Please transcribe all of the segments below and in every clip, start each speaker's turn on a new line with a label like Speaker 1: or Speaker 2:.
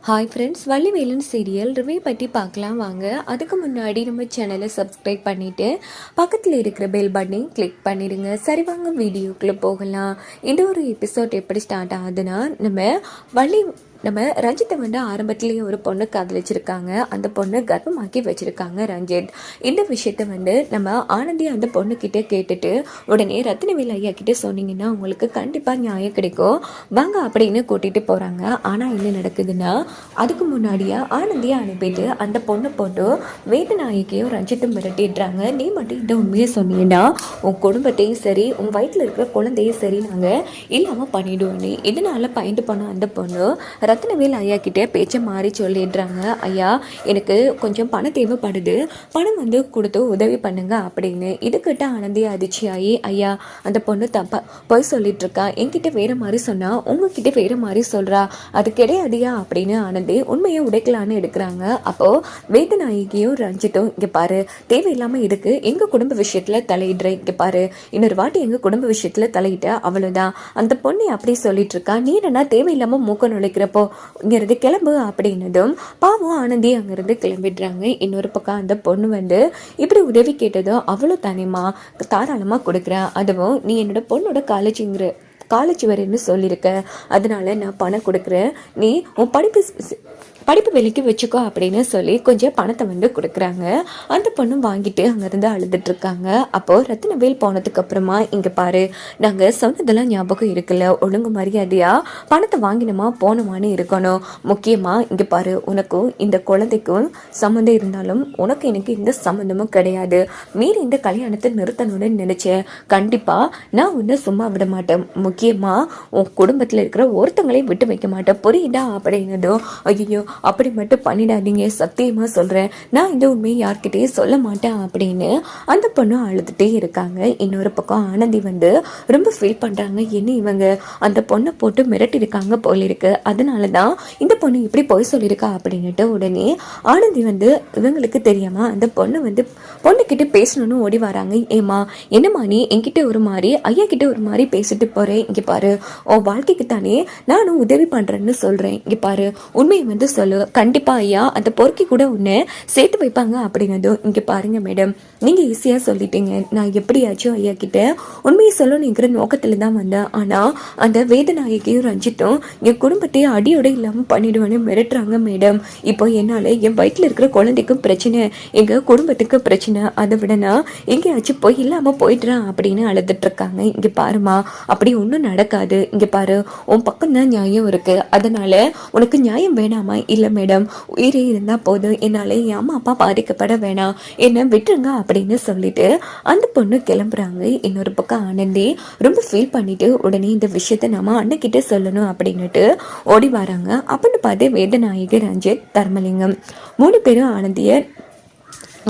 Speaker 1: Hi friends, Vallivelan serial review பற்றி பார்க்கலாம் வாங்க. அதுக்கு முன்னாடி நம்ம சேனலை சப்ஸ்கிரைப் பண்ணிவிட்டு பக்கத்தில் இருக்கிற பெல் பட்டனை கிளிக் பண்ணிடுங்க. சரி வாங்க வீடியோக்குள்ளே போகலாம். இந்த ஒரு எபிசோட் எப்படி ஸ்டார்ட் ஆகுதுன்னா, நம்ம ரஞ்சித்தை ஆரம்பத்திலேயே ஒரு பொண்ணு காதலிச்சிருக்காங்க. அந்த பொண்ணு கர்ப்பமாக்கி வச்சுருக்காங்க ரஞ்சித். இந்த விஷயத்த நம்ம ஆனந்தி அந்த பொண்ணுக்கிட்ட கேட்டுட்டு உடனே ரத்னவேல் ஐயா கிட்டே சொன்னீங்கன்னா உங்களுக்கு கண்டிப்பாக நியாயம் கிடைக்கும் வாங்க அப்படின்னு கூட்டிகிட்டு போகிறாங்க. ஆனால் என்ன நடக்குதுன்னா, அதுக்கு முன்னாடியே ஆனந்தியை அனுப்பிட்டு அந்த பொண்ணை போட்டு வேதநாயகியும் ரஞ்சித்தும் மிரட்டிடுறாங்க. நீ மட்டும் இந்த உண்மையை சொன்னீங்கன்னா உன் குடும்பத்தையும் சரி உன் வயிற்றில் இருக்கிற குழந்தையும் சரி நாங்கள் இல்லாமல் பண்ணிவிடுவோம். இதனால் பயந்து போன அந்த பொண்ணு ரத்னவேல் ஐயா கிட்டே பேச்சை மாறி சொல்லிடுறாங்க. ஐயா, எனக்கு கொஞ்சம் பணம் தேவைப்படுது, பணம் கொடுத்து உதவி பண்ணுங்க அப்படின்னு. இதுக்கிட்ட ஆனந்தி அதிர்ச்சியாகி, ஐயா அந்த பொண்ணு தப்பா போய் சொல்லிட்டு இருக்கா, என்கிட்ட வேற மாதிரி சொன்னா உங்ககிட்ட வேற மாதிரி சொல்றா, அது கிடையாதியா அப்படின்னு ஆனந்தி உண்மையை உடைக்கலான்னு எடுக்கிறாங்க. அப்போ வேதநாயகியும் ரஞ்சித்தும், இங்க பாரு தேவையில்லாம இதுக்கு எங்க குடும்ப விஷயத்துல தலையிடுற, இங்க பாரு இன்னொரு வாட்டி எங்க குடும்ப விஷயத்துல தலையிட்ட அவ்வளவுதான். அந்த பொண்ணை அப்படி சொல்லிட்டு இருக்கா, நீ என்ன தேவையில்லாம மூக்க நுழைக்கிறப்போ இங்கிருந்து கிளம்பு அப்படின்னதும் பாவம் ஆனந்தி அங்கிருந்து கிளம்பிடுறாங்க. இன்னொரு பக்கம் அந்த பொண்ணு இப்படி உதவி கேட்டதும் அவ்வளோ தானேமா தாராளமா கொடுக்குறேன், அதுவும் நீ என்னோட பொண்ணோட காலேஜ் வரேன்னு சொல்லியிருக்க, அதனால நான் பணம் கொடுக்குறேன், நீ உன் படிப்பு விலைக்கு வச்சுக்கோ அப்படின்னு சொல்லி கொஞ்சம் பணத்தை கொடுக்குறாங்க. அந்த பொண்ணு வாங்கிட்டு அங்கேருந்து அழுதுட்டு இருக்காங்க. அப்போது ரத்னவேல் போனதுக்கு அப்புறமா, இங்கே பாரு நாங்கள் சொன்னதெல்லாம் ஞாபகம் இருக்குல்ல, ஒழுங்கு மரியாதையா பணத்தை வாங்கினோமா போனோமான்னு இருக்கணும். முக்கியமாக இங்கே பாரு, உனக்கும் இந்த குழந்தைக்கும் சம்மந்தம் இருந்தாலும் உனக்கு எனக்கு இந்த சம்மந்தமும் கிடையாது. மீறி இந்த கல்யாணத்தை நிறுத்தணும்னு நினைச்சேன், கண்டிப்பாக நான் உன்னை சும்மா விட மாட்டேன். முக்கியமாக உன் குடும்பத்தில் இருக்கிற ஒருத்தங்களையும் விட்டு வைக்க மாட்டேன், புரியுதா அப்படின்னதும், ஐயோ அப்படி மட்டும் பண்ணிடாதீங்க, சத்தியமா சொல்றேன், நான் இந்த உண்மையை யார்கிட்டயும் சொல்ல மாட்டேன் அப்படின்னு அந்த பொண்ணு அழுதுட்டே இருக்காங்க. இன்னொரு பக்கம் ஆனந்தி ரொம்ப ஃபீல் பண்றாங்க. என்ன இவங்க அந்த பொண்ணை போட்டு மிரட்டி இருக்காங்க போல இருக்கு, அதனாலதான் இந்த பொண்ணு இப்படி போய் சொல்லியிருக்கா அப்படின்னுட்டு உடனே ஆனந்தி இவங்களுக்கு தெரியாம அந்த பொண்ணுகிட்ட பேசணும்னு ஓடி வராங்க. ஏமா என்னம்மா நீ என்கிட்ட ஒரு மாதிரி ஐயா கிட்ட ஒரு மாதிரி பேசிட்டு போறேன், இங்க பாரு உன் வாழ்க்கைக்கு தானே நானும் உதவி பண்றேன்னு சொல்றேன், இங்க பாரு உண்மையை சொல்லு, கண்டிப்பா ஐயா அந்த பொறுக்கி கூட உன்னை சேர்த்து வைப்பாங்க அப்படிங்கிறதும். இங்க பாருங்க மேடம், நீங்க ஈஸியா சொல்லிட்டீங்க, நான் எப்படியாச்சும் ஐயா கிட்ட உண்மையை சொல்லணுங்கிற நோக்கத்துல தான் வந்தேன். ஆனா அந்த வேதநாயகியும் ரஞ்சித்தும் என் குடும்பத்தையும் அடியோட இல்லாம பண்ணிடுவேன்னு மிரட்டுறாங்க மேடம். இப்போ என்னால என் வயிற்றுல இருக்கிற குழந்தைக்கும் பிரச்சனை, எங்க குடும்பத்துக்கு பிரச்சனை, அதை விடனா எங்கேயாச்சும் போய் இல்லாம போயிடுறேன் அப்படின்னு அழுதுட்டு இருக்காங்க. இங்க பாருமா அப்படி ஒன்றும் நடக்காது, இங்க பாரு உன் பக்கம் தான் நியாயம் இருக்கு, அதனால உனக்கு நியாயம் வேணாமா? இல்லை மேடம், உயிரே இருந்தால் போதும், என்னால் என் அம்மா அப்பா பாதிக்கப்பட வேணாம், என்னை விட்டுருங்க அப்படின்னு சொல்லிட்டு அந்த பொண்ணு கிளம்புறாங்க. இன்னொரு பக்கம் ஆனந்தி ரொம்ப ஃபீல் பண்ணிட்டு உடனே இந்த விஷயத்த நம்ம அண்ணக்கிட்ட சொல்லணும் அப்படின்னுட்டு ஓடி வராங்க. அப்படின்னு பார்த்து வேதநாயகி, ரஞ்சித், தர்மலிங்கம் 3 பேரும் ஆனந்தியை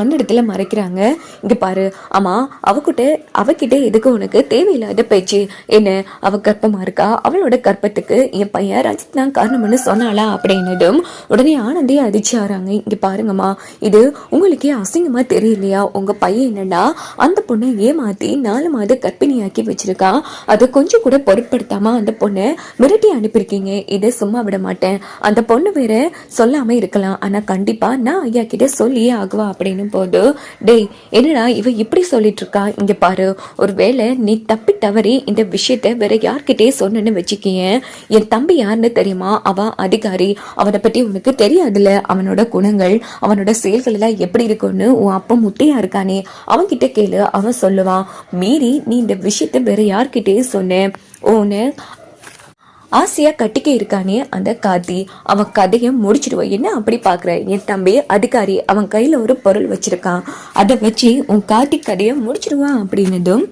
Speaker 1: அந்த இடத்துல மறைக்கிறாங்க. இங்க பாரு, ஆமா அவகிட்ட எதுக்கு உனக்கு தேவையில்லாத பேச்சு, என்ன அவ கர்ப்பமா இருக்கா, அவளோட கர்ப்பத்துக்கு என் பையன் ரஞ்சித் தான் காரணம்னு சொன்னாளா அப்படின்னதும் உடனே ஆனந்தி அதிர்ச்சி ஆறாங்க. இங்க பாருங்கம்மா, இது உங்களுக்கே அசிங்கமா தெரியலையா? உங்க பையன் என்னன்னா அந்த பொண்ணை ஏமாத்தி 4 மாத கர்ப்பிணியாக்கி வச்சிருக்கா, அதை கொஞ்சம் கூட பொருட்படுத்தாம அந்த பொண்ணை மிரட்டி அனுப்பியிருக்கீங்க. இதை சும்மா விட மாட்டேன். அந்த பொண்ணு வேற சொல்லாம இருக்கலாம், ஆனா கண்டிப்பா நான் ஐயா கிட்ட சொல்லியே ஆகுவா அப்படின்னு போது, டேய் என்னடா இவ இப்படி சொல்லிட்டு இருக்கா, இங்க பாரு ஒருவேளை நீ தப்பி தவறி இந்த விஷயத்த வேற யார்கிட்டே சொன்னு வச்சுக்கிய, என் தம்பி யாருன்னு தெரியுமா? அவன் அதிகாரி, அவனை பத்தி உனக்கு தெரியாதுல்ல, அவனோட குணங்கள் அவனோட செயல்கள் எல்லாம் எப்படி இருக்குன்னு உன் அப்பா முட்டையா இருக்கானே அவன்கிட்ட கேளு, அவன் சொல்லுவான். மீறி நீ இந்த விஷயத்த வேற யார்கிட்டே சொன்ன, உன்னை ஆசையா கட்டிக்க இருக்கானே அந்த கார்த்தி, அவன் கதையை முடிச்சிடுவான். என்ன அப்படி பாக்குற? என் தம்பி அதிகாரி, அவன் கையில ஒரு பொருள் வச்சிருக்கான், அதை வச்சு உன் கார்த்தி கதையை முடிச்சிடுவான் அப்படின்னதும்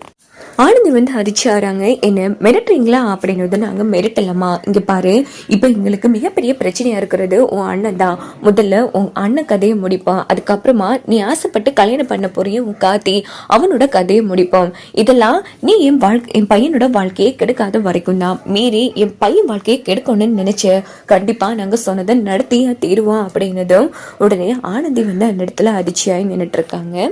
Speaker 1: ஆனந்தி அதிர்ச்சியாராங்க. என்ன மிரட்டுறீங்களா அப்படின்னது. நாங்க மிரட்டலாமா? இங்க பாரு, இப்ப எங்களுக்கு மிகப்பெரிய பிரச்சனையா இருக்கிறது உன் அண்ணன் தான். முதல்ல உன் அண்ணன் கதையை முடிப்பான், அதுக்கப்புறமா நீ ஆசைப்பட்டு கல்யாணம் பண்ண போறிய உன் கார்த்தி, அவனோட கதையை முடிப்போம். இதெல்லாம் நீ என் பையனோட வாழ்க்கையை கெடுக்காத வரைக்கும் தான். மீறி என் பையன் வாழ்க்கையை கெடுக்கணும்னு நினைச்ச, கண்டிப்பா நாங்க சொன்னதை நடத்தியா தீருவோம் அப்படின்னதும் உடனே ஆனந்தி அந்த இடத்துல அதிர்ச்சியாய் நின்றுட்டு இருக்காங்க.